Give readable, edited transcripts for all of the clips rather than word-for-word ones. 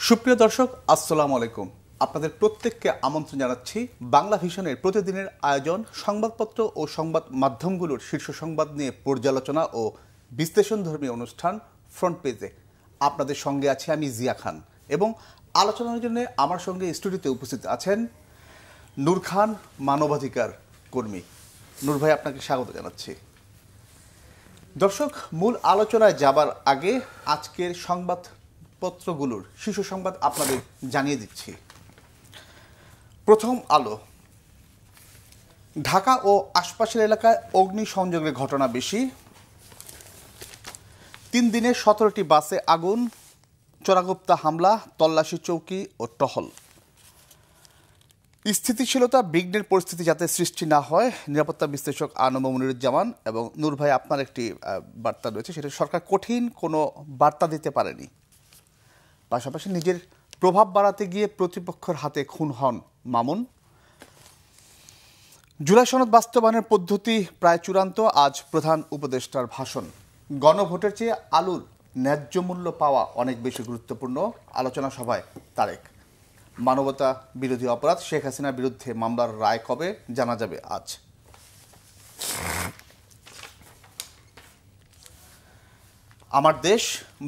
সুপ্রিয় দর্শক, আসসালামু আলাইকুম। আপনাদের প্রত্যেককে আমন্ত্রণ জানাচ্ছি বাংলা ভিশনের প্রতিদিনের আয়োজন সংবাদপত্র ও সংবাদ মাধ্যমগুলোর শীর্ষ সংবাদ নিয়ে পর্যালোচনা ও বিশ্লেষণধর্মী অনুষ্ঠান ফ্রন্ট পেজে। আপনাদের সঙ্গে আছি আমি জিয়া খান এবং আলোচনার জন্য আমার সঙ্গে স্টুডিওতে উপস্থিত আছেন নূর খান, মানবাধিকার কর্মী। নূর ভাই, আপনাকে স্বাগত জানাচ্ছি। দর্শক, মূল আলোচনায় যাবার আগে আজকের সংবাদপত্রগুলোর শীর্ষ সংবাদ আপনাদের জানিয়ে দিচ্ছি। প্রথম আলো। ঢাকা ও আশপাশের এলাকায় অগ্নিসংযোগের ঘটনা বেশি। 3 দিনে 17টি বাসে আগুন, চোরাগুপ্তা হামলা, তল্লাশি চৌকি ও টহল। স্থিতিশীলতা বিঘ্নের পরিস্থিতি যাতে সৃষ্টি না হয়, নিরাপত্তা বিশ্লেষক আনম মনিরুজ্জামান। এবং নূর ভাই, আপনার একটি বার্তা রয়েছে, সেটা সরকার কঠিন কোনো বার্তা দিতে পারেনি, পাশাপাশি নিজের প্রভাব বাড়াতে গিয়ে প্রতিপক্ষের হাতে খুন হন মামুন। জুলাই সনদ বাস্তবায়নের পদ্ধতি প্রায় চূড়ান্ত, আজ প্রধান উপদেষ্টার ভাষণ। গণভোটের চেয়ে আলুর ন্যায্য মূল্য পাওয়া অনেক বেশি গুরুত্বপূর্ণ, আলোচনা সভায় তারেক। মানবতা বিরোধী অপরাধ, শেখ হাসিনার বিরুদ্ধে মামলার রায় কবে, জানা যাবে আজ। আমার দেশ,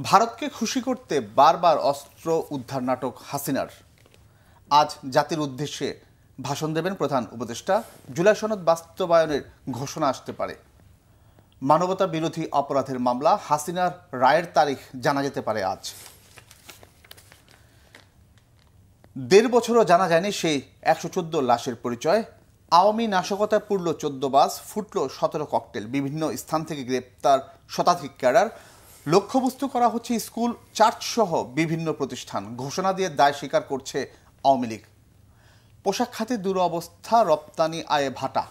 ভারতকে খুশি করতে বারবার অস্ত্র উদ্ধার নাটক হাসিনার। আজ জাতির উদ্দেশ্যে ভাষণ দেবেন প্রধান উপদেষ্টা। জুলাই সনদ বাস্তবায়নের ঘোষণা আসতে পারে। মানবতা বিরোধী অপরাধের মামলা, হাসিনার রায়ের তারিখ জানা যেতে পারে আজ। 1.5 বছরও জানা যায়নি সেই 114 লাশের পরিচয়। আওয়ামী নাশকতায় পুড়ল 14 বাস, ফুটল 17 ককটেল। বিভিন্ন স্থান থেকে গ্রেপ্তার শতাধিক ক্যাডার। লক্ষ্যবস্তু করা হচ্ছে স্কুল, চার্চ সহ বিভিন্ন প্রতিষ্ঠান। ঘোষণা দিয়ে দায় স্বীকার করছে আওয়ামী লীগ। পোশাক খাতে দুরবস্থা, রপ্তানি আয়ে ভাটা।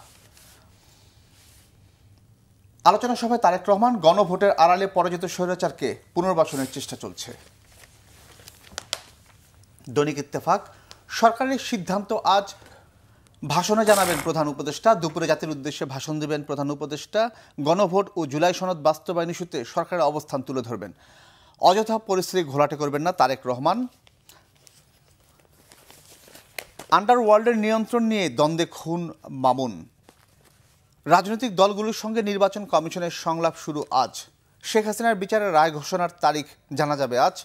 আলোচনা সভায় তারেক রহমান। গণভোটের আড়ালে পরাজিত স্বৈরাচারকে পুনর্বাসনের চেষ্টা চলছে। দৈনিক ইত্তেফাক। সরকারের সিদ্ধান্ত আজ, ভাষণে জানাবেন প্রধান উপদেষ্টা। দুপুরে জাতির উদ্দেশ্যে ভাষণ দেবেন প্রধান উপদেষ্টা। গণভোট ও জুলাই সনদ বাস্তবায়ন ইস্যুতে সরকারের অবস্থান তুলে ধরবেন। অযথা পরিস্থিতি ঘোলাটে করবেন না তারেক রহমান। আন্ডারওয়ার্ল্ডের নিয়ন্ত্রণ নিয়ে দ্বন্দ্বে খুন মামুন। রাজনৈতিক দলগুলোর সঙ্গে নির্বাচন কমিশনের সংলাপ শুরু আজ। শেখ হাসিনার বিচারের রায় ঘোষণার তারিখ জানা যাবে আজ।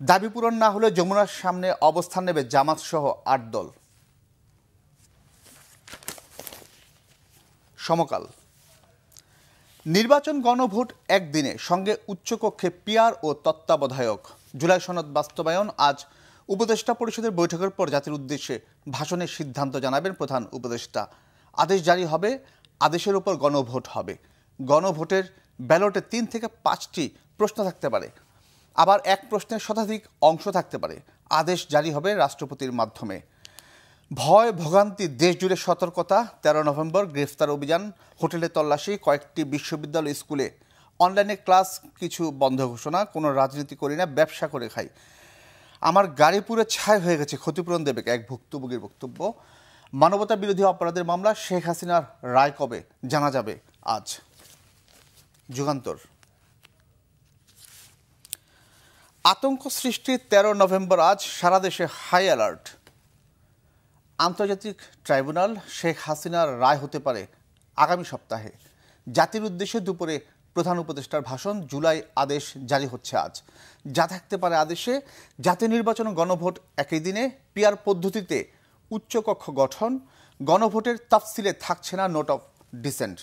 দাবি পূরণ না হলে যমুনার সামনে অবস্থান নেবে জামাত সহ 8 দল। সমকাল। নির্বাচন গণভোট একদিনে, সঙ্গে উচ্চকক্ষে পিআর ও তত্ত্বাবধায়ক। জুলাই সনদ বাস্তবায়ন আজ। উপদেষ্টা পরিষদের বৈঠকের পর জাতির উদ্দেশ্যে ভাষণের সিদ্ধান্ত জানাবেন প্রধান উপদেষ্টা। আদেশ জারি হবে, আদেশের উপর গণভোট হবে। গণভোটের ব্যালটে 3 থেকে 5টি প্রশ্ন থাকতে পারে, আবার এক প্রশ্নের শতাধিক অংশ থাকতে পারে। আদেশ জারি হবে রাষ্ট্রপতির মাধ্যমে। ভয় ভোগান্তি দেশজুড়ে, সতর্কতা। 13 নভেম্বর গ্রেফতার অভিযান, হোটেলে তল্লাশি, কয়েকটি বিশ্ববিদ্যালয় স্কুলে অনলাইনে ক্লাস, কিছু বন্ধ ঘোষণা। কোনো রাজনীতি করি না, ব্যবসা করে খাই। আমার গাড়ি পুরো ছাই হয়ে গেছে, ক্ষতিপূরণ দেবে এক ভুক্তভোগীর বক্তব্য। মানবতা বিরোধী অপরাধের মামলা, শেখ হাসিনার রায় কবে, জানা যাবে আজ। যুগান্তর। আতঙ্ক সৃষ্টি 13 নভেম্বর আজ, সারা দেশে হাই অ্যালার্ট। আন্তর্জাতিক ট্রাইব্যুনাল, শেখ হাসিনার রায় হতে পারে আগামী সপ্তাহে। জাতির উদ্দেশ্যে দুপুরে প্রধান উপদেষ্টার ভাষণ। জুলাই আদেশ জারি হচ্ছে আজ। যা থাকতে পারে আদেশে, জাতীয় নির্বাচন ও গণভোট একই দিনে, পিআর পদ্ধতিতে উচ্চকক্ষ গঠন। গণভোটের তাফসিলে থাকছে না নোট অফ ডিসেন্ট।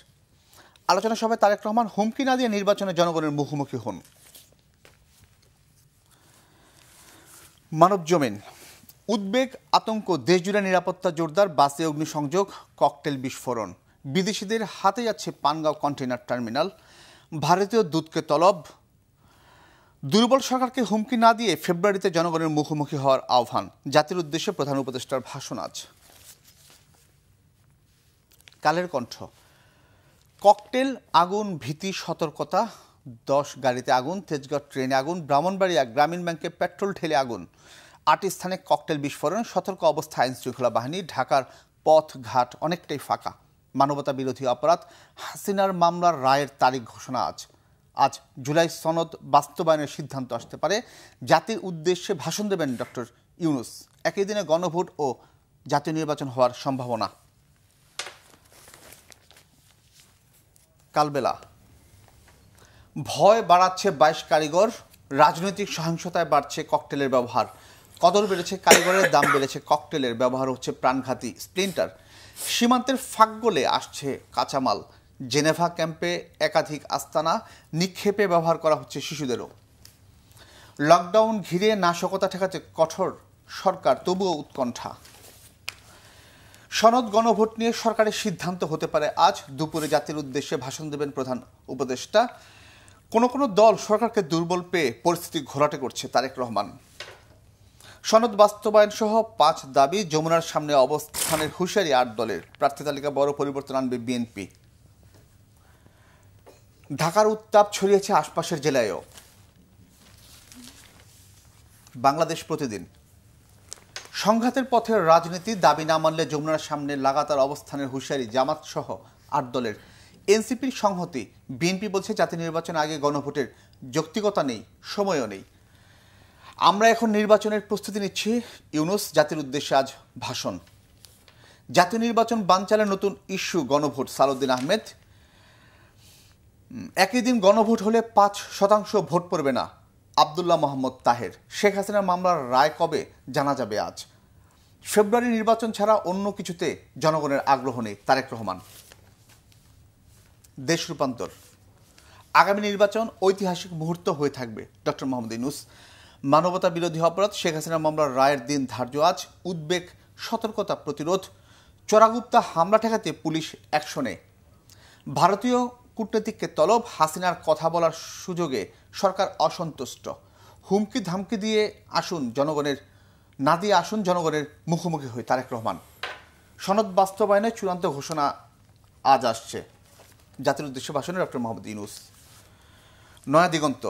আলোচনা সভায় তারেক রহমান। হুমকি না দিয়ে নির্বাচনে জনগণের মুখোমুখি হন। মানব জমিন। উদ্বেগ, আতঙ্ক, দেশজুড়ে নিরাপত্তা জোরদার। বাসে অগ্নিসংযোগ, ককটেল বিস্ফোরণ। বিদেশিদের হাতে যাচ্ছে পানগাঁও কন্টেইনার টার্মিনাল। ভারতীয় দূতকে তলব। দুর্বল সরকারকে হুমকি না দিয়ে ফেব্রুয়ারিতে জনগণের মুখোমুখি হওয়ার আহ্বান। জাতির উদ্দেশ্যে প্রধান উপদেষ্টার ভাষণ আজ। কালের কণ্ঠ। ককটেল, আগুন, ভীতি, সতর্কতা। 10 গাড়িতে আগুন, তেজগাঁও ট্রেনে আগুন, ব্রাহ্মণবাড়িয়া গ্রামীণ ব্যাংকে পেট্রোল ঢেলে আগুন। 8 স্থানে ককটেল বিস্ফোরণ। সতর্ক অবস্থা আইন শৃঙ্খলা বাহিনী। ঢাকার পথ ঘাট অনেকটাই ফাঁকা। মানবতা বিরোধী অপরাধ, হাসিনার মামলার রায়ের তারিখ ঘোষণা আজ। আজ জুলাই সনদ বাস্তবায়নের সিদ্ধান্ত আসতে পারে। জাতির উদ্দেশ্যে ভাষণ দেবেন ডক্টর ইউনূস। একই দিনে গণভোট ও জাতীয় নির্বাচন হওয়ার সম্ভাবনা। কালবেলা ভয় বাড়াচ্ছে 22 কারিগর। রাজনৈতিক সহিংসতায় বাড়ছে ককটেলের ব্যবহার। কদর বেড়েছে কারিগরের, দাম বেড়েছে ককটেলের, ব্যবহার হচ্ছে প্রাণঘাতী স্প্লিন্টার। সীমান্তের ফাঁক গলে আসছে কাঁচামাল। জেনেভা ক্যাম্পে একাধিক আস্তানা, নিক্ষেপে ব্যবহার করা হচ্ছে শিশুদেরও। লকডাউন ঘিরে নাশকতা ঠেকাতে কঠোর সরকার, তবুও উৎকণ্ঠা। সনদ গণভোট নিয়ে সরকারের সিদ্ধান্ত হতে পারে আজ। দুপুরে জাতির উদ্দেশ্যে ভাষণ দেবেন প্রধান উপদেষ্টা। কোনো দল সরকারকে দুর্বল পেয়ে পরিস্থিতি ঘোলাটে করছে তারেক রহমান। সনদ বাস্তবায়ন সহ 5 দাবি। যমুনার সামনে অবস্থানের হুঁশিয়ারি 8 দলের। প্রার্থী তালিকা বড় পরিবর্তন আনবে বিএনপি। ঢাকার উত্তাপ ছড়িয়েছে আশপাশের জেলায়ও। বাংলাদেশ প্রতিদিন সংঘাতের পথের রাজনীতি, দাবি না মানলে যমুনার সামনে লাগাতার অবস্থানের হুঁশিয়ারি জামাত সহ 8 দলের। এনসিপির সংহতি। বিএনপি বলছে জাতীয় নির্বাচনের আগে গণভোটের যৌক্তিকতা নেই, সময়ও নেই। আমরা এখন নির্বাচনের প্রস্তুতি নিচ্ছি। ইউনূস জাতির উদ্দেশ্যে আজ ভাষণ। জাতীয় নির্বাচন বানচালের নতুন ইস্যু গণভোট, সালাউদ্দিন আহমেদ। একই দিন গণভোট হলে 5% ভোট পড়বে না, আব্দুল্লাহ মোহাম্মদ তাহের। শেখ হাসিনার মামলার রায় কবে জানা যাবে আজ। ফেব্রুয়ারি নির্বাচন ছাড়া অন্য কিছুতে জনগণের আগ্রহ নেই, তারেক রহমান। দেশ রূপান্তর। আগামী নির্বাচন ঐতিহাসিক মুহূর্ত হয়ে থাকবে, ডক্টর মোহাম্মদ ইউনূস। মানবতা বিরোধী অপরাধ, শেখ হাসিনার মামলার রায়ের দিন ধার্য আজ। উদ্বেগ, সতর্কতা, প্রতিরোধ। চোরাগুপ্তা হামলা ঠেকাতে পুলিশ অ্যাকশনে। ভারতীয় কূটনীতিককে তলব। হাসিনার কথা বলার সুযোগে সরকার অসন্তুষ্ট। হুমকি ধামকি দিয়ে আসুন জনগণের, না দিয়ে আসুন জনগণের মুখোমুখি হয়ে, তারেক রহমান। সনদ বাস্তবায়নের চূড়ান্ত ঘোষণা আজ আসছে। জাতির উদ্দেশ্যে ভাষণে ডক্টর মোহাম্মদ ইউনূস। নয়া দিগন্ত।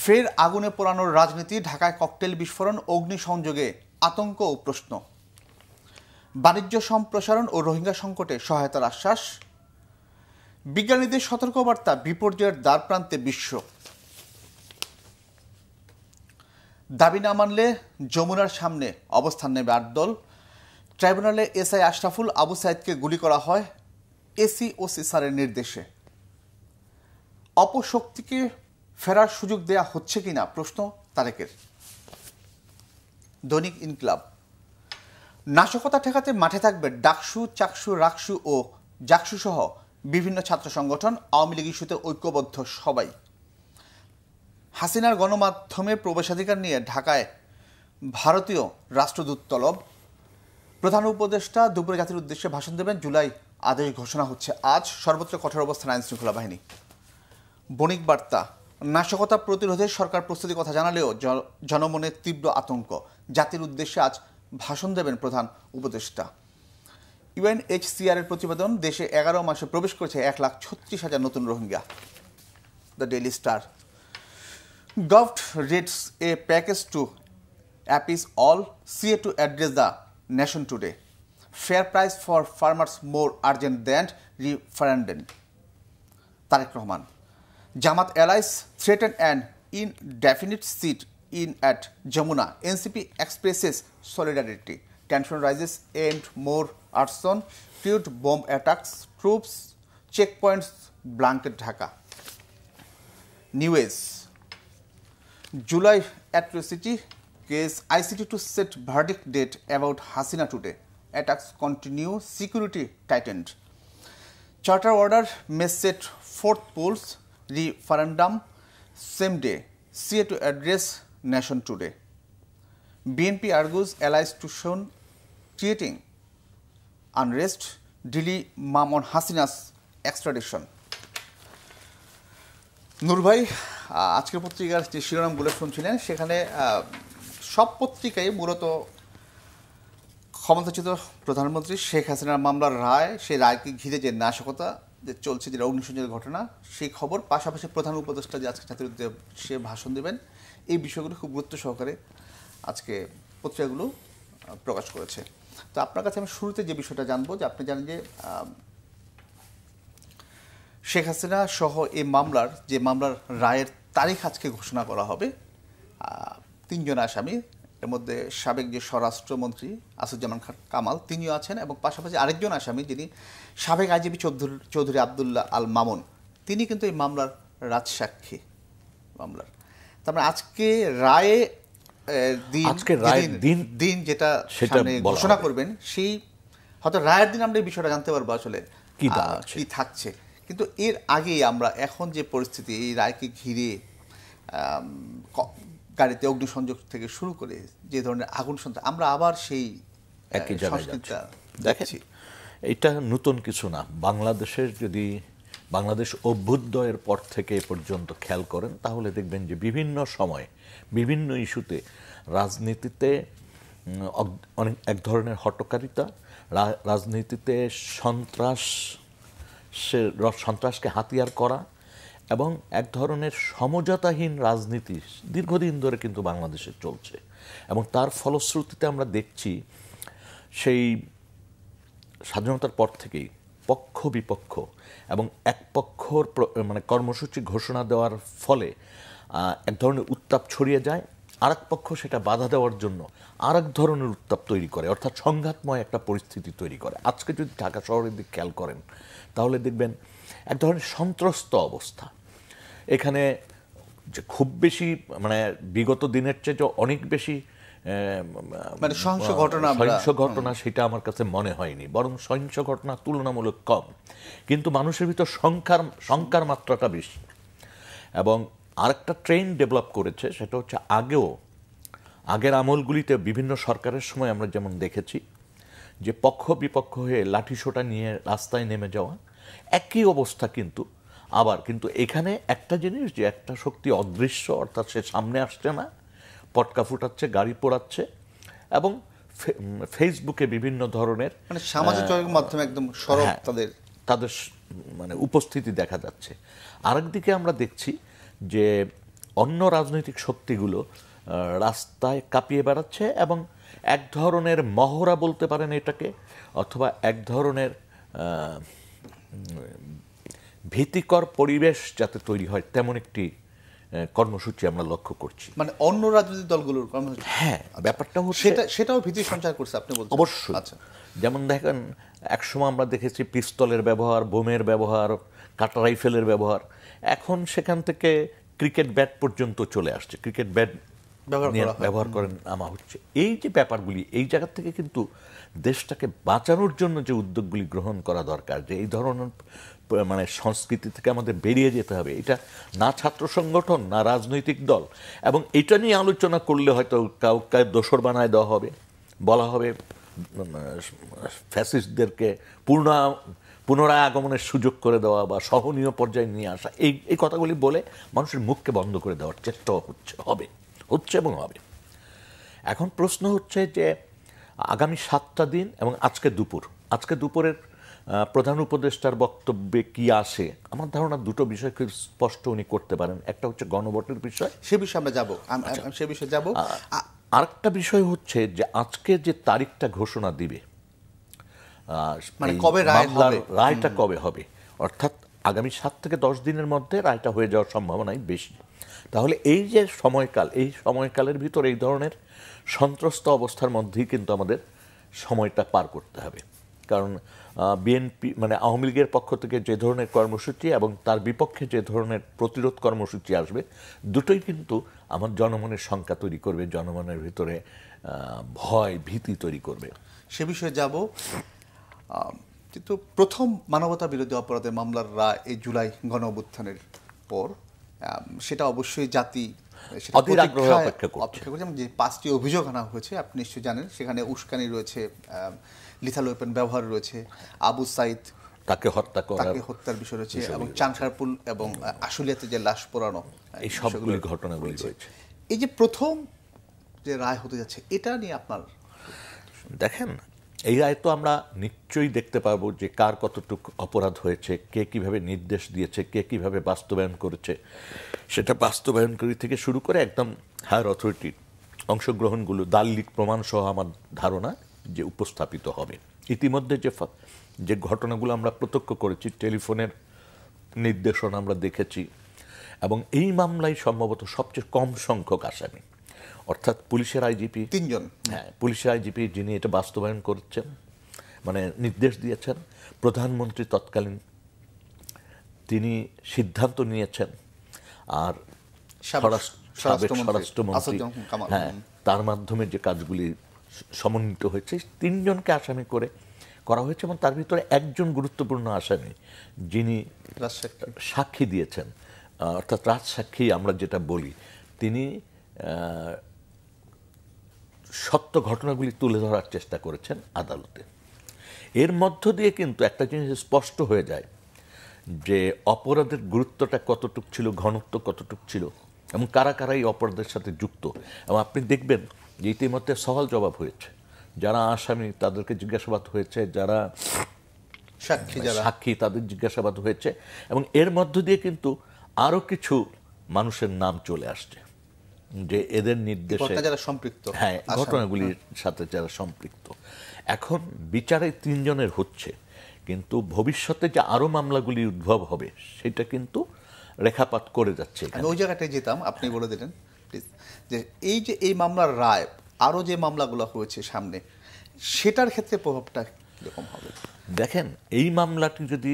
ফের আগুনে পোড়ানোর রাজনীতি। ঢাকায় ককটেল বিস্ফোরণ, অগ্নিসংযোগে আতঙ্ক ও প্রশ্ন। বাণিজ্য সম্প্রসারণ ও রোহিঙ্গা সংকটে সহায়তার আশ্বাস। বিজ্ঞানীদের সতর্কবার্তা, বিপর্যয়ের দ্বারপ্রান্তে বিশ্ব। দাবি না মানলে যমুনার সামনে অবস্থান নেবে 8 দল। ট্রাইব্যুনালে এসআই আশরাফুল আবু সাইদকে গুলি করা হয় এসিওসি স্যারের নির্দেশে। অপশক্তিকে ফেরার সুযোগ দেয়া হচ্ছে কিনা প্রশ্ন তারেকের। দৈনিক ইনকিলাব। নাশকতা ঠেকাতে মাঠে থাকবে ডাকসু, চাকসু, রাকসু ও জাকসু সহ বিভিন্ন ছাত্র সংগঠন। আওয়ামী লীগ ইস্যুতে ঐক্যবদ্ধ সবাই। হাসিনার গণমাধ্যমে প্রবেশাধিকার নিয়ে ঢাকায় ভারতীয় রাষ্ট্রদূত তলব। প্রধান উপদেষ্টা দুপুরে জাতির উদ্দেশ্যে ভাষণ দেবেন। জুলাই আদেশ ঘোষণা হচ্ছে আজ। সর্বত্র কঠোর অবস্থান আইন শৃঙ্খলা বাহিনী। বণিক বার্তা। নাশকতা প্রতিরোধে সরকার প্রস্তুতির কথা জানালেও জনমনে তীব্র আতঙ্ক। জাতির উদ্দেশ্যে আজ ভাষণ দেবেন প্রধান উপদেষ্টা। ইউএনএইচসিআর এর প্রতিবেদন। দেশে 11 মাসে প্রবেশ করেছে 1,36,000 নতুন Rohingya. The Daily Star. Govt reads a package to appease all, CA to address the nation today. Fair price for farmers more urgent than referendum. Tareq Rahman. Jamaat allies threaten an indefinite seat in at Jamuna. NCP expresses solidarity. Tension rises aimed more arson. Crude bomb attacks. Troops checkpoints blanket Dhaka. New Age. July atrocity case ICT to set verdict date about Hasina today. Attacks continue, security tightened. Charter order may set 4th polls, referendum same day. CA to address nation today. BNP argues allies to show creating unrest. Delhi mom on Hasina's extradition. নূর ভাই, আজকের পত্রিকার যে শিরোনামগুলো শুনছিলেন সেখানে সব পত্রিকায় মূলত ক্ষমতাচ্যুত প্রধানমন্ত্রী শেখ হাসিনার মামলার রায়, সেই রায়কে ঘিরে যে নাশকতা যে চলছে, যে অগ্নিসংযোগের ঘটনা, সেই খবর, পাশাপাশি প্রধান উপদেষ্টা যে আজকে জাতির উদ্দেশ্যে ভাষণ দেবেন, এই বিষয়গুলো খুব গুরুত্ব সহকারে আজকে পত্রিকাগুলো প্রকাশ করেছে। তো আপনার কাছে আমি শুরুতে যে বিষয়টা জানবো, যে আপনি জানেন যে শেখ হাসিনা সহ এই মামলার রায়ের তারিখ আজকে ঘোষণা করা হবে। তিনজন আসামি, এর মধ্যে সাবেক যে স্বরাষ্ট্রমন্ত্রী আসাদুজ্জামান খান কামাল তিনিও আছেন, এবং পাশাপাশি আরেকজন আসামি যিনি সাবেক আইজিপি চৌধুরী আবদুল্লাহ আল মামুন, তিনি কিন্তু এই মামলার রাজসাক্ষী মামলার। তারপরে আজকে রায়ে দিন যেটা সামনে ঘোষণা করবেন, সেই হয়তো রায়ের দিন আমরা এই বিষয়টা জানতে পারবো আসলে কি থাকছে। কিন্তু এর আগে আমরা এখন যে পরিস্থিতি, এই রায়কে ঘিরে গাড়িতে অগ্নিসংযোগ থেকে শুরু করে যে ধরনের আগুন সন্ত্রাস, আমরা আবার সেই একই জায়গায় দেখছি। এটা নতুন কিছু না। বাংলাদেশ অভ্যুদয়ের পর থেকে এ পর্যন্ত খেয়াল করেন তাহলে দেখবেন যে বিভিন্ন সময় বিভিন্ন ইস্যুতে রাজনীতিতে অনেক এক ধরনের হটকারিতা, রাজনীতিতে সন্ত্রাসকে হাতিয়ার করা এবং এক ধরনের সমঝোতাহীন রাজনীতি দীর্ঘদিন ধরে কিন্তু বাংলাদেশে চলছে। এবং তার ফলশ্রুতিতে আমরা দেখছি সেই স্বাধীনতার পর থেকেই পক্ষ বিপক্ষ এবং এক পক্ষর মানে কর্মসূচি ঘোষণা দেওয়ার ফলে এক ধরনের উত্তাপ ছড়িয়ে যায়, আরেক পক্ষ সেটা বাধা দেওয়ার জন্য আরেক ধরনের উত্তাপ তৈরি করে, অর্থাৎ সংঘাতময় একটা পরিস্থিতি তৈরি করে। আজকে যদি ঢাকা শহরের দিক খেয়াল করেন তাহলে দেখবেন এক ধরনের সন্ত্রস্ত অবস্থা। এখানে যে খুব বেশি মানে বিগত দিনের চেয়ে যে অনেক বেশি সহিংস ঘটনা সেটা আমার কাছে মনে হয়নি, বরং সহিংস ঘটনা তুলনামূলক কম, কিন্তু মানুষের ভিতর শঙ্কার মাত্রাটা বেশি। এবং আরেকটা ট্রেন্ড ডেভেলপ করেছে, সেটা হচ্ছে আগের আমলগুলিতে বিভিন্ন সরকারের সময় আমরা যেমন দেখেছি যে পক্ষ বিপক্ষ হয়ে লাঠিসোঁটা নিয়ে রাস্তায় নেমে যাওয়া, একই অবস্থা কিন্তু এখানে একটা জিনিস, যে একটা শক্তি অদৃশ্য, অর্থাৎ সে সামনে আসছে না, পটকা ফুটাচ্ছে, গাড়ি পোড়াচ্ছে এবং ফেসবুকে বিভিন্ন ধরনের মানে সামাজিক যোগাযোগ মাধ্যমে একদম সরব তাদের মানে উপস্থিতি দেখা যাচ্ছে। আরেকদিকে আমরা দেখছি যে অন্য রাজনৈতিক শক্তিগুলো রাস্তায় কাঁপিয়ে বেড়াচ্ছে এবং এক ধরনের মহড়া বলতে পারেন এটাকে, অথবা এক ধরনের ভীতিকর পরিবেশ যাতে তৈরি হয় তেমন একটি কর্মসূচি আমরা লক্ষ্য করছি। মানে অন্য রাজনৈতিক দলগুলোর কর্মসূচি। হ্যাঁ, ব্যাপারটা হচ্ছে সেটাও ভীতি সঞ্চার করছে আপনি বলছেন। অবশ্যই। আচ্ছা, যেমন দেখেন একসময় আমরা দেখেছি পিস্তলের ব্যবহার, বোমের ব্যবহার, কাটা রাইফেলের ব্যবহার, এখন সেখান থেকে ক্রিকেট ব্যাট পর্যন্ত চলে আসছে, ক্রিকেট ব্যাট ব্যবহার করেন নামা হচ্ছে। এই যে ব্যাপারগুলি, এই জায়গা থেকে কিন্তু দেশটাকে বাঁচানোর জন্য যে উদ্যোগগুলি গ্রহণ করা দরকার, যে এই ধরনের মানে সংস্কৃতি থেকে আমাদের বেরিয়ে যেতে হবে, এটা না ছাত্র সংগঠন না রাজনৈতিক দল, এবং এটা নিয়ে আলোচনা করলে হয়তো কাউকে দোসর বানায় দেওয়া হবে, বলা হবে ফ্যাসিস্টদেরকে পুনরায় আগমনের সুযোগ করে দেওয়া বা সহনীয় পর্যায়ে নিয়ে আসা, এই কথাগুলি বলে মানুষের মুখকে বন্ধ করে দেওয়ার চেষ্টাও হচ্ছে এবং হবে। এখন প্রশ্ন হচ্ছে যে আগামী 7টা দিন এবং আজকে দুপুরের প্রধান উপদেষ্টার বক্তব্যে কি আসে, আমার ধারণা দুটো বিষয় খুব স্পষ্ট উনি করতে পারেন। একটা হচ্ছে গণভোটের বিষয়, সে বিষয়ে আমরা যাব। আরেকটা বিষয় হচ্ছে যে আজকে যে তারিখটা ঘোষণা দিবে, মানে কবে রায়টা কবে হবে, অর্থাৎ আগামী 7 থেকে 10 দিনের মধ্যে রায়টা হয়ে যাওয়ার সম্ভাবনাই বেশি। তাহলে এই যে সময়কালের ভিতর এই ধরনের সন্ত্রস্ত অবস্থার মধ্যেই কিন্তু আমাদের সময়টা পার করতে হবে। কারণ বিএনপি মানে আওয়ামী লীগের পক্ষ থেকে যে ধরনের কর্মসূচি এবং তার বিপক্ষে যে ধরনের প্রতিরোধ কর্মসূচি আসবে, দুটোই কিন্তু আমার জনমনের শঙ্কা তৈরি করবে, জনমনের ভিতরে ভয় ভীতি তৈরি করবে। সে বিষয়ে যাব। কিন্তু প্রথম মানবতা বিরোধী অপরাধের মামলার রায় এই জুলাই গণ অভ্যুত্থানের পর, সেটা অবশ্যই জাতি অপেক্ষা করছে। যে 5টি অভিযোগ আনা হয়েছে আপনি নিশ্চয়ই জানেন, সেখানে উস্কানি রয়েছে, লিথাল ওয়েপন ব্যবহার রয়েছে, আবু সাইদ তাকে হত্যার বিষয় রয়েছে, এবং চানখারপুল এবং আশুলিয়াতে যে লাশ পোড়ানো, এই সবগুলি ঘটনাগুলি রয়েছে। এই যে প্রথম যে রায় হতে যাচ্ছে, এটা নিয়ে আপনার দেখেন, এই রায় তো আমরা নিশ্চয়ই দেখতে পাবো যে কার কতটুকু অপরাধ হয়েছে, কে কিভাবে নির্দেশ দিয়েছে, কে কিভাবে বাস্তবায়ন করেছে, সেটা বাস্তবায়নকারী থেকে শুরু করে একদম হায়ার অথরিটির অংশগ্রহণগুলো দালিলিক প্রমাণ সহ আমার ধারণা যে উপস্থাপিত হবে। ইতিমধ্যে যে ঘটনাগুলো আমরা প্রত্যক্ষ করেছি, টেলিফোনের নির্দেশনা আমরা দেখেছি, এবং এই মামলায় সম্ভবত সবচেয়ে কম সংখ্যক আসামি, অর্থাৎ পুলিশের আইজিপি 3 জন। হ্যাঁ, পুলিশের আইজিপি যিনি এটা বাস্তবায়ন করছেন, মানে নির্দেশ দিয়েছেন, প্রধানমন্ত্রী তৎকালীন তিনি সিদ্ধান্ত নিয়েছেন, আর সাবেক স্বরাষ্ট্রমন্ত্রী, হ্যাঁ, তার মাধ্যমে যে কাজগুলি সমন্বিত হয়েছে 3 জনকে আসামি করে করা হয়েছে, এবং তার ভিতরে একজন গুরুত্বপূর্ণ আসামি যিনি সাক্ষী দিয়েছেন, অর্থাৎ রাজসাক্ষী আমরা যেটা বলি, তিনি সত্য ঘটনাগুলি তুলে ধরার চেষ্টা করেছেন আদালতে। এর মধ্য দিয়ে কিন্তু একটা জিনিস স্পষ্ট হয়ে যায় যে অপরাধের গুরুত্বটা কতটুক ছিল, ঘনত্ব কতটুক ছিল, এবং কারা কারা এই অপরাধের সাথে যুক্ত। এবং আপনি দেখবেন যে ইতিমধ্যে সওয়াল জবাব হয়েছে, যারা আসামি তাদেরকে জিজ্ঞাসাবাদ হয়েছে, যারা সাক্ষী তাদের জিজ্ঞাসাবাদ হয়েছে, এবং এর মধ্য দিয়ে কিন্তু আরো কিছু মানুষের নাম চলে আসছে যে এদের নির্দেশে যারা সম্পৃক্ত, হ্যাঁ, ঘটনাগুলির সাথে যারা সম্পৃক্ত। এখন বিচারে 3 জনের হচ্ছে, কিন্তু ভবিষ্যতে যে আরো মামলাগুলি উদ্ভব হবে সেটা কিন্তু রেখাপাত করে যাচ্ছে। আমি ওই জায়গাটায় যেতাম, আপনি বলে দিলেন প্লিজ, যে এই মামলার রায় আরো যে মামলাগুলো হয়েছে সামনে, সেটার ক্ষেত্রে প্রভাবটা কিরকম হবে? দেখেন, এই মামলাটি যদি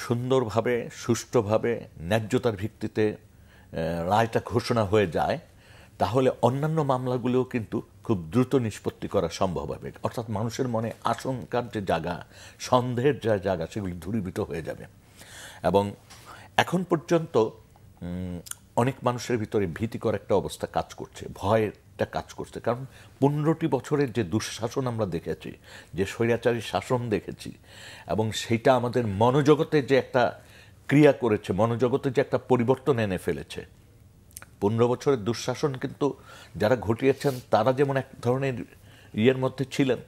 সুন্দরভাবে, সুষ্ঠুভাবে, ন্যায্যতার ভিত্তিতে রায়টা ঘোষণা হয়ে যায়, তাহলে অন্যান্য মামলাগুলোও কিন্তু খুব দ্রুত নিষ্পত্তি করা সম্ভব হবে। অর্থাৎ মানুষের মনে আশঙ্কার যে জায়গা, সন্দেহের যে জায়গা, সেগুলি দূরীভূত হয়ে যাবে। এবং এখন পর্যন্ত অনেক মানুষের ভিতরে ভীতিকর একটা অবস্থা কাজ করছে, ভয়টা কাজ করছে। কারণ 15টি বছরের যে দুঃশাসন আমরা দেখেছি, যে স্বৈরাচারী শাসন দেখেছি, এবং সেটা আমাদের মনোজগতে যে একটা ক্রিয়া করেছে, মনোজগতে যে একটা পরিবর্তন এনে ফেলেছে। 15 বছরের দুঃশাসন কিন্তু যারা ঘটিয়েছেন তারা যেমন এক ধরনের ইয়ের মধ্যে ছিলেন,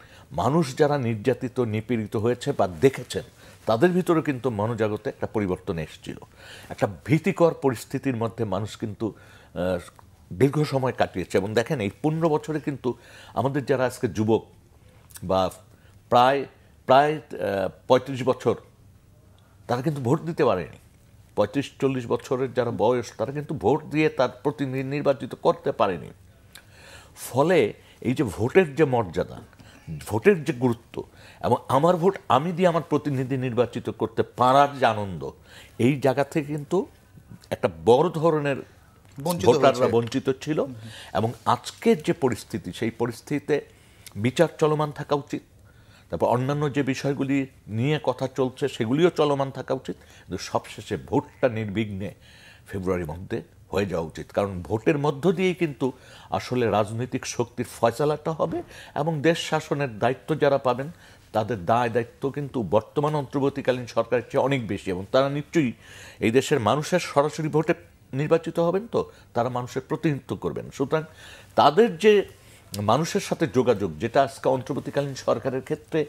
মানুষ যারা নির্যাতিত, নিপীড়িত হয়েছে বা দেখেছেন, তাদের ভিতরে কিন্তু মনোজগতে একটা পরিবর্তন এসেছিল। একটা ভীতিকর পরিস্থিতির মধ্যে মানুষ কিন্তু দীর্ঘ সময় কাটিয়েছে। এবং দেখেন, এই 15 বছরে কিন্তু আমাদের যারা আজকে যুবক বা প্রায় 35 বছর, তারা কিন্তু ভোট দিতে পারেনি। 35-40 বছরের যারা বয়স, তারা কিন্তু ভোট দিয়ে তার প্রতিনিধি নির্বাচিত করতে পারেনি। ফলে এই যে ভোটের যে মর্যাদা, ভোটের যে গুরুত্ব, এবং আমার ভোট আমি দিয়ে আমার প্রতিনিধি নির্বাচিত করতে পারার যে আনন্দ, এই জায়গা থেকে কিন্তু একটা বড় ধরনের ভোটাররা বঞ্চিত ছিল। এবং আজকের যে পরিস্থিতি, সেই পরিস্থিতিতে বিচার চলমান থাকা উচিত। তারপর অন্যান্য যে বিষয়গুলি নিয়ে কথা চলছে সেগুলিও চলমান থাকা উচিত, কিন্তু সবশেষে ভোটটা নির্বিঘ্নে ফেব্রুয়ারির মধ্যে হয়ে যাওয়া উচিত। কারণ ভোটের মধ্য দিয়েই কিন্তু আসলে রাজনৈতিক শক্তির ফয়সালাটা হবে, এবং দেশ শাসনের দায়িত্ব যারা পাবেন তাদের দায় দায়িত্ব কিন্তু বর্তমান অন্তর্বর্তীকালীন সরকারের চেয়ে অনেক বেশি। এবং তারা নিশ্চয়ই এই দেশের মানুষের সরাসরি ভোটে নির্বাচিত হবেন, তো তারা মানুষের প্রতিনিধিত্ব করবেন। সুতরাং তাদের যে মানুষের সাথে যোগাযোগ, যেটা আজকে অন্তর্বর্তীকালীন সরকারের ক্ষেত্রে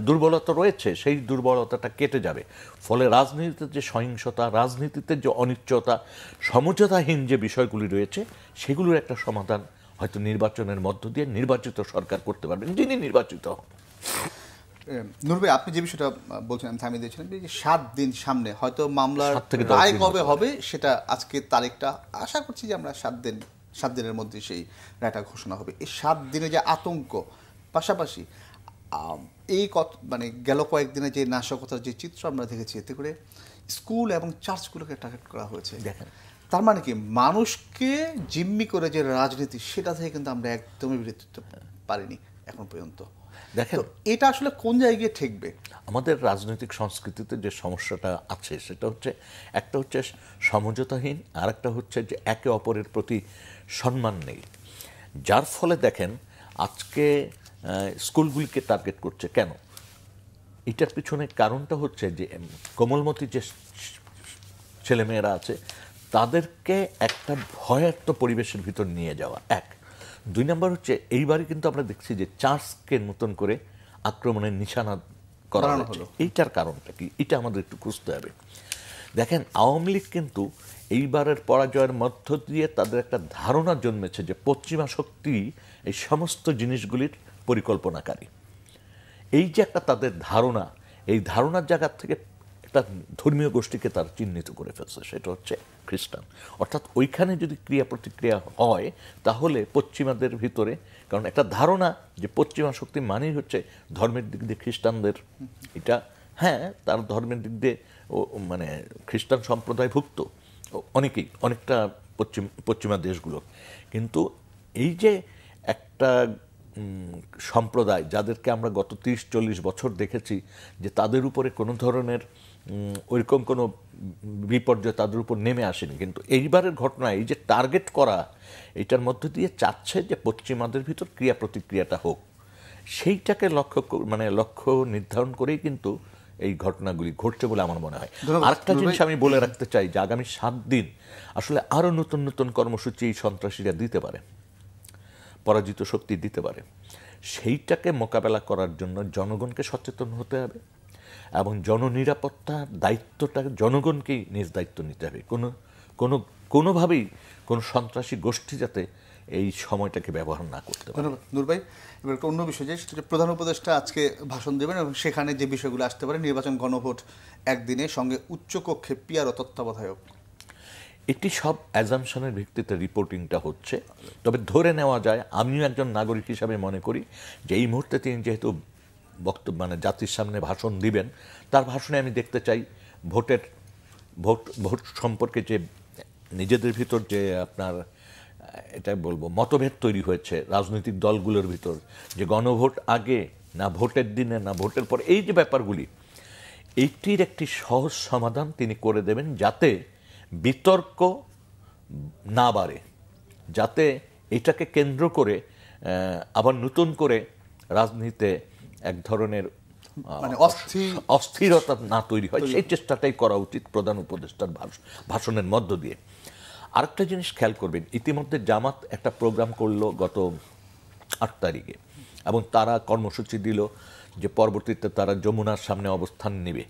দুর্বলতা রয়েছে, সেই দুর্বলতাটা কেটে যাবে। ফলে রাজনীতিতে যে সহিংসতা, রাজনীতিতে যে অনিশ্চয়তা, সমঝোতাহীন যে বিষয়গুলি রয়েছে, সেগুলোর একটা সমাধান হয়তো নির্বাচনের মধ্য দিয়ে নির্বাচিত সরকার করতে পারবেন, যিনি নির্বাচিত হন। নূর ভাই, আপনি যে বিষয়টা বলছেন আমি থামিয়ে দিয়েছিলেন, যে 7 দিন সামনে, হয়তো মামলার রায় কবে হবে সেটা আজকে তারিখটা, আশা করছি যে আমরা 7 দিনের মধ্যে সেই রায়টা ঘোষণা হবে। এই 7 দিনে যে আতঙ্ক, পাশাপাশি এই মানে গেল কয়েকদিনে যে নাশকতার যে চিত্র আমরা দেখেছি, এতে করে স্কুল এবং চার্চগুলোকে টার্গেট করা হয়েছে। দেখেন, তার মানে কি, মানুষকে জিম্মি করে যে রাজনীতি, সেটা থেকে কিন্তু আমরা একদমই বিরত হতে পারিনি এখন পর্যন্ত। দেখেন, এটা আসলে কোন জায়গায় ঠেকবে? আমাদের রাজনৈতিক সংস্কৃতিতে যে সমস্যাটা আছে সেটা হচ্ছে, একটা হচ্ছে সমঝোতাহীন, আর একটা হচ্ছে যে একে অপরের প্রতি সম্মান নেই। যার ফলে দেখেন আজকে স্কুলগুলিকে টার্গেট করছে কেন, এটার পিছনে কারণটা হচ্ছে যে কোমলমতি যে ছেলেমেয়েরা আছে তাদেরকে একটা ভয়ার্ত পরিবেশের ভিতর নিয়ে যাওয়া, 1। 2 নম্বর হচ্ছে, এইবারে কিন্তু আমরা দেখছি যে চার্চকে নতুন করে আক্রমণের নিশানা করা হলো। এইটার কারণটা কি, এটা আমাদের একটু খুঁজতে হবে। দেখেন, আওয়ামী লীগ কিন্তু এইবারের পরাজয়ের মধ্য দিয়ে তাদের একটা ধারণা জন্মেছে যে পশ্চিমা শক্তি এই সমস্ত জিনিসগুলির পরিকল্পনাকারী। এই যে একটা তাদের ধারণা, এই ধারণার জায়গা থেকে একটা ধর্মীয় গোষ্ঠীকে তারা চিহ্নিত করে ফেলছে, সেটা হচ্ছে খ্রিস্টান। অর্থাৎ ওইখানে যদি ক্রিয়া প্রতিক্রিয়া হয় তাহলে পশ্চিমাদের ভিতরে, কারণ একটা ধারণা যে পশ্চিমা শক্তি মানেই হচ্ছে ধর্মের দিক দিয়ে খ্রিস্টানদের, এটা হ্যাঁ তার ধর্মের দিক দিয়ে মানে খ্রিস্টান সম্প্রদায়ভুক্ত অনেকেই, অনেকটা পশ্চিমা দেশগুলো, কিন্তু এই যে একটা সম্প্রদায় যাদেরকে আমরা গত 30-40 বছর দেখেছি যে তাদের উপরে কোনো ধরনের ওইরকম কোনো বিপর্যয় তাদের উপর নেমে আসেনি, কিন্তু এইবারের ঘটনা এই যে টার্গেট করা, এটার মধ্যে দিয়ে চাচ্ছে যে পশ্চিমাদের ভিতর ক্রিয়া প্রতিক্রিয়াটা হোক, সেইটাকে লক্ষ্য নির্ধারণ করেই কিন্তু এই ঘটনাগুলি ঘটছে বলে আমার মনে হয়। আরেকটা জিনিস আমি বলে রাখতে চাই যে আগামী 7 দিন আসলে আরো নতুন নতুন কর্মসূচি এই সন্ত্রাসীরা দিতে পারে, পরাজিত শক্তি দিতে পারে। সেইটাকে মোকাবেলা করার জন্য জনগণকে সচেতন হতে হবে এবং জননিরাপত্তার দায়িত্বটা জনগণকেই নিজ দায়িত্ব নিতে হবে। কোনোভাবেই কোনো সন্ত্রাসী গোষ্ঠী যাতে এই সময়টাকে ব্যবহার না করতে পারে। ধন্যবাদ নূর ভাই। এবার একটা অন্য বিষয়, যে প্রধান উপদেষ্টা আজকে ভাষণ দেবেন এবং সেখানে যে বিষয়গুলো আসতে পারে, নির্বাচন, গণভোট একদিনে, সঙ্গে উচ্চকক্ষে পিআর ও তত্ত্বাবধায়ক, এটি সব অ্যাজামশনের ভিত্তিতে রিপোর্টিংটা হচ্ছে। তবে ধরে নেওয়া যায়, আমিও একজন নাগরিক হিসাবে মনে করি যে এই মুহূর্তে তিনি যেহেতু বক্তব্য জাতির সামনে ভাষণ দিবেন, তার ভাষণে আমি দেখতে চাই ভোট সম্পর্কে যে নিজেদের ভিতর যে আপনার এটা বলবো মতভেদ তৈরি হয়েছে রাজনৈতিক দলগুলোর ভিতর, যে গণভোট আগে না ভোটের দিনে না ভোটের পর, এই যে ব্যাপারগুলি, এইটির একটি সহজ সমাধান তিনি করে দেবেন যাতে বিতর্ক না বাড়ে, যাতে এটাকে কেন্দ্র করে আবার নতুন করে রাজনীতিতে এক ধরনের অস্থিরতা না তৈরি হয়, সেই চেষ্টাটাই করা উচিত প্রধান উপদেষ্টার ভাষণের মধ্য দিয়ে। আরেকটা জিনিস খেয়াল করবেন, ইতিমধ্যে জামাত একটা প্রোগ্রাম করলো গত 8 তারিখে, এবং তারা কর্মসূচি দিল যে পরবর্তীতে তারা যমুনার সামনে অবস্থান নেবে।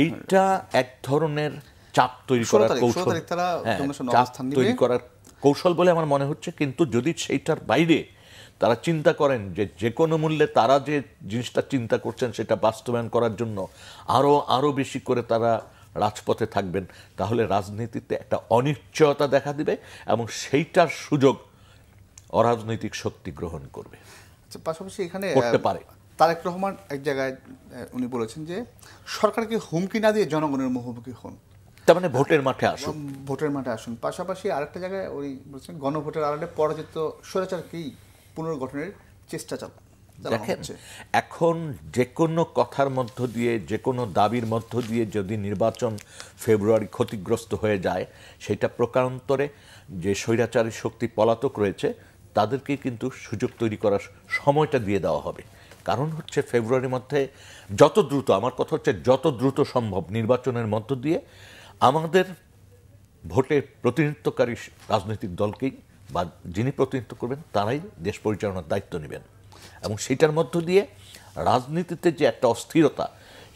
এইটা এক ধরনের চাপ তৈরি করার কৌশল বলে আমার মনে হচ্ছে। কিন্তু যদি সেইটার বাইরে তারা চিন্তা করেন যে কোনো মূল্যে তারা যে জিনিসটা চিন্তা করছেন সেটা বাস্তবায়ন করার জন্য আরো বেশি করে তারা রাজপথে থাকবেন, তাহলে রাজনীতিতে একটা অনিশ্চয়তা দেখা দিবে এবং সেইটার সুযোগ অরাজনৈতিক শক্তি গ্রহণ করবে। পাশাপাশি এখানে করতে পারে। তারেক রহমান এক জায়গায় উনি বলেছেন যে সরকারকে হুমকি না দিয়ে জনগণের মুখোমুখি হন, তার মানে ভোটের মাঠে আসুন। পাশাপাশি আরেকটা জায়গায় উনি বলছেন গণভোটের আড়ালে পরাজিত স্বৈরাচারকেই পুনর্গঠনের চেষ্টা দেখেন, এখন যে কোনো কথার মধ্য দিয়ে, যে কোনো দাবির মধ্য দিয়ে যদি নির্বাচন ফেব্রুয়ারি ক্ষতিগ্রস্ত হয়ে যায়, সেটা প্রকারান্তরে যে স্বৈরাচারী শক্তি পলাতক রয়েছে তাদেরকে কিন্তু সুযোগ তৈরি করার সময়টা দিয়ে দেওয়া হবে। কারণ হচ্ছে ফেব্রুয়ারির মধ্যে যত দ্রুত, আমার কথা হচ্ছে যত দ্রুত সম্ভব নির্বাচনের মধ্য দিয়ে আমাদের ভোটে প্রতিনিধিত্বকারী রাজনৈতিক দলকেই বা যিনি প্রতিনিধিত্ব করবেন তারাই দেশ পরিচালনার দায়িত্ব নেবেন, এবং সেটার মধ্য দিয়ে রাজনীতিতে যে একটা অস্থিরতা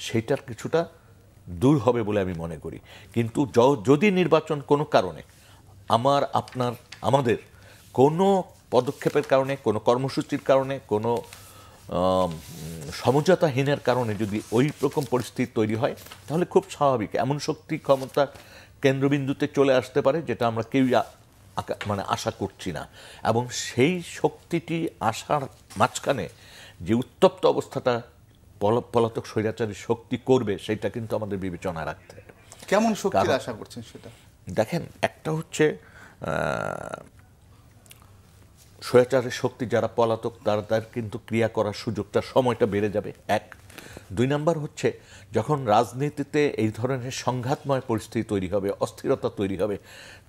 সেটার কিছুটা দূর হবে বলে আমি মনে করি। কিন্তু যদি নির্বাচন কোনো কারণে আমাদের কোনো পদক্ষেপের কারণে, কোনো কর্মসূচির কারণে, কোনো সমঝোতাহীনের কারণে যদি ওই রকম পরিস্থিতি তৈরি হয়, তাহলে খুব স্বাভাবিক এমন শক্তি ক্ষমতা কেন্দ্রবিন্দুতে চলে আসতে পারে যেটা আমরা কেউই আশা করছি না। এবং সেই শক্তিটি আসার মাঝখানে যে উত্তপ্ত অবস্থাটা পলাতক স্বৈরাচারী শক্তি করবে, সেটা কিন্তু আমাদের বিবেচনায় রাখতে হবে। কেমন শক্তির আশা করছেন সেটা দেখেন। একটা হচ্ছে স্বৈরাচারী শক্তি যারা পলাতক তার কিন্তু ক্রিয়া করার সুযোগটা, সময়টা বেড়ে যাবে, 1। 2 নাম্বার হচ্ছে যখন রাজনীতিতে এই ধরনের সংঘাতময় পরিস্থিতি তৈরি হবে, অস্থিরতা তৈরি হবে,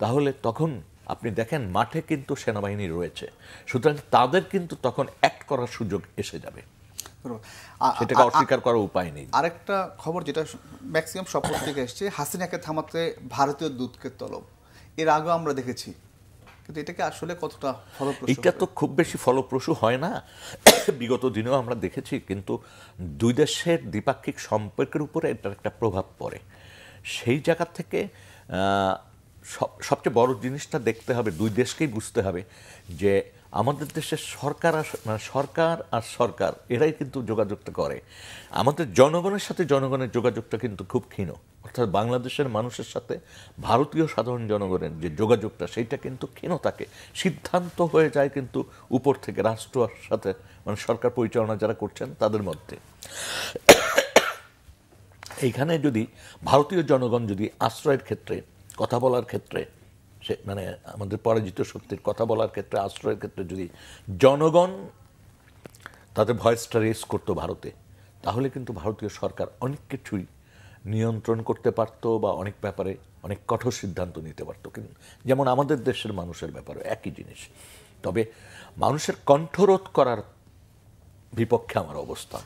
তাহলে তখন আপনি দেখেন মাঠে কিন্তু সেনাবাহিনী রয়েছে, সুতরাং তাদের কিন্তু তখন অ্যাক্ট করার সুযোগ এসে যাবে, সেটাকে অস্বীকার করার উপায় নেই। আরেকটা খবর যেটা ম্যাক্সিমাম সব পত্রিকা এসছে, হাসিনাকে থামাতে ভারতীয় দূতকে তলব। এর আগে আমরা দেখেছি, কিন্তু এটাকে আসলে কতটা ফলপ্রসূ? এটা তো খুব বেশি ফলপ্রসূ হয় না, বিগত দিনেও আমরা দেখেছি, কিন্তু দুই দেশের দ্বিপাক্ষিক সম্পর্কের উপরে এটার একটা প্রভাব পড়ে। সেই জায়গা থেকে সবচেয়ে বড় জিনিসটা দেখতে হবে, দুই দেশকেই বুঝতে হবে যে আমাদের দেশের সরকার আর সরকার এরাই কিন্তু যোগাযোগটা করে। আমাদের জনগণের সাথে জনগণের যোগাযোগটা কিন্তু খুব ক্ষীণ। অর্থাৎ বাংলাদেশের মানুষের সাথে ভারতীয় সাধারণ জনগণের যে যোগাযোগটা সেইটা কিন্তু ক্ষীণ থাকে। সিদ্ধান্ত হয়ে যায় কিন্তু উপর থেকে রাষ্ট্রের সাথে, মানে সরকার পরিচালনা যারা করছেন তাদের মধ্যে। এইখানে যদি ভারতীয় জনগণ যদি আশ্রয়ের ক্ষেত্রে, কথা বলার ক্ষেত্রে, সে মানে আমাদের পরাজিত শক্তির কথা বলার ক্ষেত্রে, আশ্রয়ের ক্ষেত্রে যদি জনগণ তাদের ভয়েসটা রেজ করতো ভারতে, তাহলে কিন্তু ভারতীয় সরকার অনেক কিছুই নিয়ন্ত্রণ করতে পারত বা অনেক ব্যাপারে অনেক কঠোর সিদ্ধান্ত নিতে পারত। কিন্তু যেমন আমাদের দেশের মানুষের ব্যাপারে একই জিনিস। তবে মানুষের কণ্ঠরোধ করার বিপক্ষে আমার অবস্থান।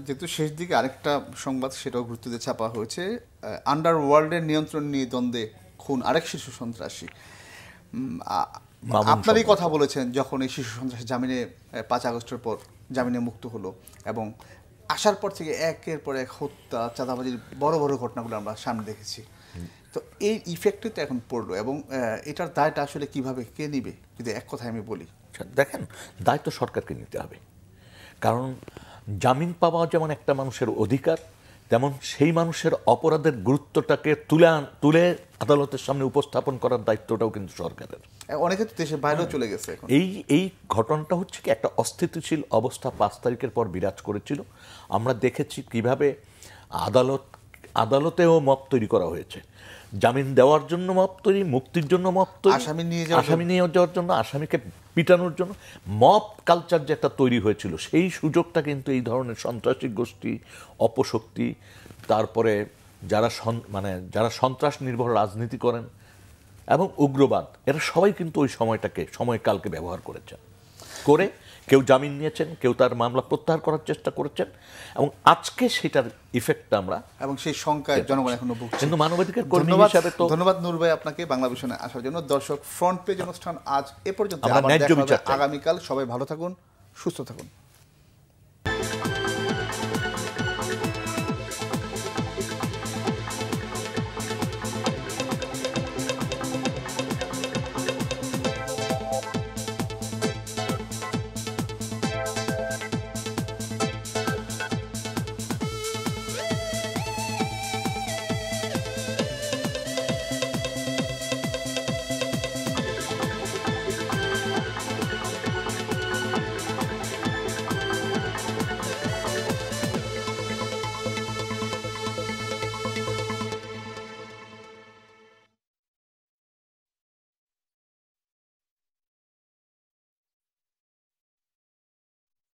যেহেতু শেষ দিকে আরেকটা সংবাদ, সেটাও গুরুত্ব দিয়ে ছাপা হয়েছে, আন্ডারওয়ার্ল্ডের নিয়ন্ত্রণ নিয়ে দ্বন্দ্বে খুন আরেক শিশু সন্ত্রাসী। আপনারই কথা বলেছেন যখন এই শিশু সন্ত্রাসী জামিনে 5 আগস্টের পর জামিনে মুক্ত হলো, এবং আসার পর থেকে একের পর এক হত্যা, চাঁদাবাজির বড় বড় ঘটনাগুলো আমরা সামনে দেখেছি। তো এই ইফেক্টই তো এখন পড়লো, এবং এটার দায়টা আসলে কিভাবে কে নিবে যদি এক কথায় আমি বলি? দেখেন, দায়িত্ব সরকারকে নিতে হবে। কারণ জামিন পাওয়া যেমন একটা মানুষের অধিকার, তেমন সেই মানুষের অপরাধের গুরুত্বটাকে তুলে আদালতের সামনে উপস্থাপন করার দায়িত্বটাও কিন্তু সরকারের। অনেকে তো দেশের বাইরেও চলে গেছে। এই ঘটনাটা হচ্ছে কি, একটা অস্থিতিশীল অবস্থা 5 তারিখের পর বিরাজ করেছিল। আমরা দেখেছি কিভাবে আদালতেও মব তৈরি করা হয়েছে, জামিন দেওয়ার জন্য মব তৈরি, মুক্তির জন্য মব তৈরি, আসামি নিয়ে যাওয়ার জন্য, আসামিকে পিটানোর জন্য মব কালচার যে একটা তৈরি হয়েছিল, সেই সুযোগটা কিন্তু এই ধরনের সন্ত্রাসী গোষ্ঠী, অপশক্তি, তারপরে যারা সন্ত্রাস নির্ভর রাজনীতি করেন এবং উগ্রবাদ, এরা সবাই কিন্তু ওই সময়কালকে ব্যবহার করে কেউ জামিন নিয়েছেন, কেউ তার মামলা প্রত্যাহার করার চেষ্টা করেছেন, এবং আজকে সেটার ইফেক্টটা আমরা, এবং সেই সংখ্যায় জনগণ এখনো ভুগছে। কিন্তু মানবাধিকার কর্মী হিসেবে তো ধন্যবাদ নূর ভাই আপনাকে বাংলা ভিশনে আসার জন্য। দর্শক, ফ্রন্ট পেজ অনুষ্ঠান আজ এ পর্যন্ত। আগামীকাল আগামীকাল সবাই ভালো থাকুন, সুস্থ থাকুন।